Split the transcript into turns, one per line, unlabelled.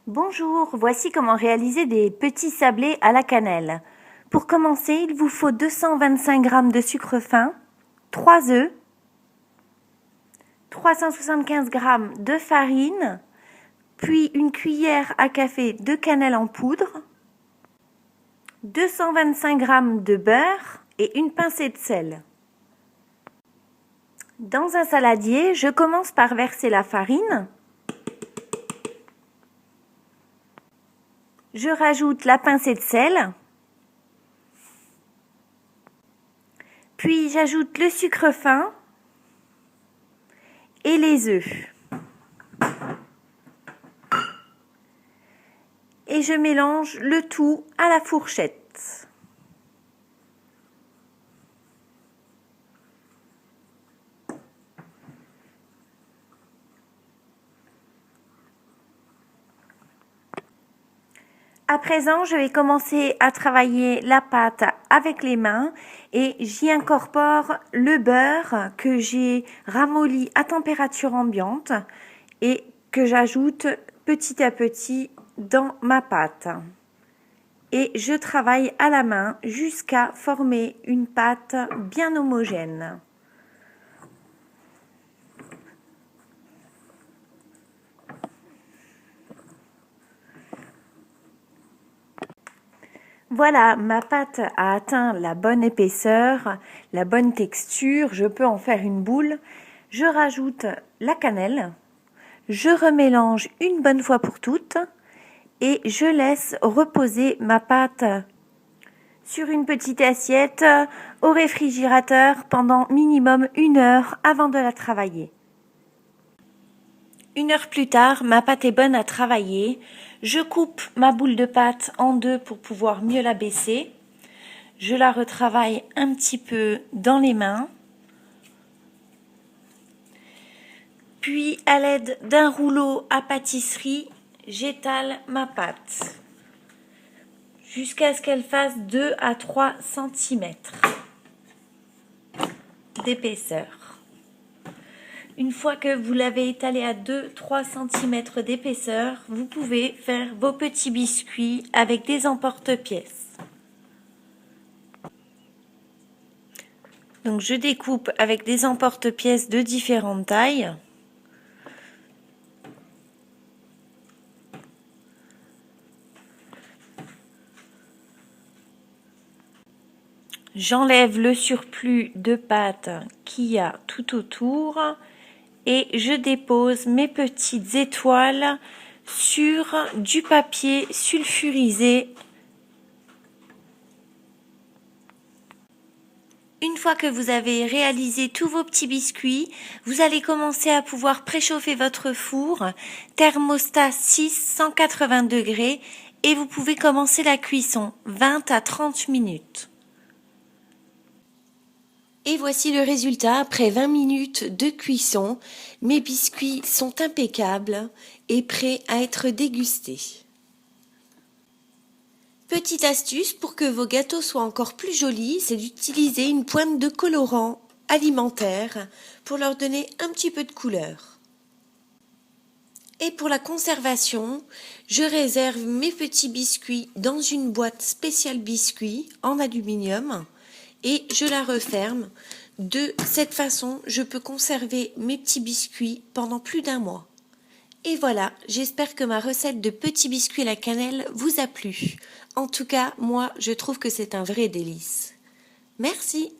Bonjour, voici comment réaliser des petits sablés à la cannelle. Pour commencer, il vous faut 225 g de sucre fin, 3 œufs, 375 g de farine, puis une cuillère à café de cannelle en poudre, 225 g de beurre et une pincée de sel. Dans un saladier, je commence par verser la farine. Je rajoute la pincée de sel. Puis j'ajoute le sucre fin et les œufs. Et je mélange le tout à la fourchette. À présent, je vais commencer à travailler la pâte avec les mains et j'y incorpore le beurre que j'ai ramolli à température ambiante et que j'ajoute petit à petit dans ma pâte. Et je travaille à la main jusqu'à former une pâte bien homogène. Voilà, ma pâte a atteint la bonne épaisseur, la bonne texture. Je peux en faire une boule. Je rajoute la cannelle. Je remélange une bonne fois pour toutes et je laisse reposer ma pâte sur une petite assiette au réfrigérateur pendant minimum 1 heure avant de la travailler. 1 heure plus tard, ma pâte est bonne à travailler. Je coupe ma boule de pâte en deux pour pouvoir mieux la baisser. Je la retravaille un petit peu dans les mains. Puis, à l'aide d'un rouleau à pâtisserie, j'étale ma pâte jusqu'à ce qu'elle fasse 2 à 3 cm d'épaisseur. Une fois que vous l'avez étalé à 2-3 cm d'épaisseur, vous pouvez faire vos petits biscuits avec des emporte-pièces. Donc je découpe avec des emporte-pièces de différentes tailles. J'enlève le surplus de pâte qu'il y a tout autour. Et je dépose mes petites étoiles sur du papier sulfurisé. Une fois que vous avez réalisé tous vos petits biscuits, vous allez commencer à pouvoir préchauffer votre four, thermostat 6, 180 degrés, et vous pouvez commencer la cuisson, 20 à 30 minutes. Et voici le résultat après 20 minutes de cuisson. Mes biscuits sont impeccables et prêts à être dégustés. Petite astuce pour que vos gâteaux soient encore plus jolis, c'est d'utiliser une pointe de colorant alimentaire pour leur donner un petit peu de couleur. Et pour la conservation, je réserve mes petits biscuits dans une boîte spéciale biscuits en aluminium. Et je la referme. De cette façon, je peux conserver mes petits biscuits pendant plus d'1 mois. Et voilà, j'espère que ma recette de petits biscuits à la cannelle vous a plu. En tout cas, moi, je trouve que c'est un vrai délice. Merci.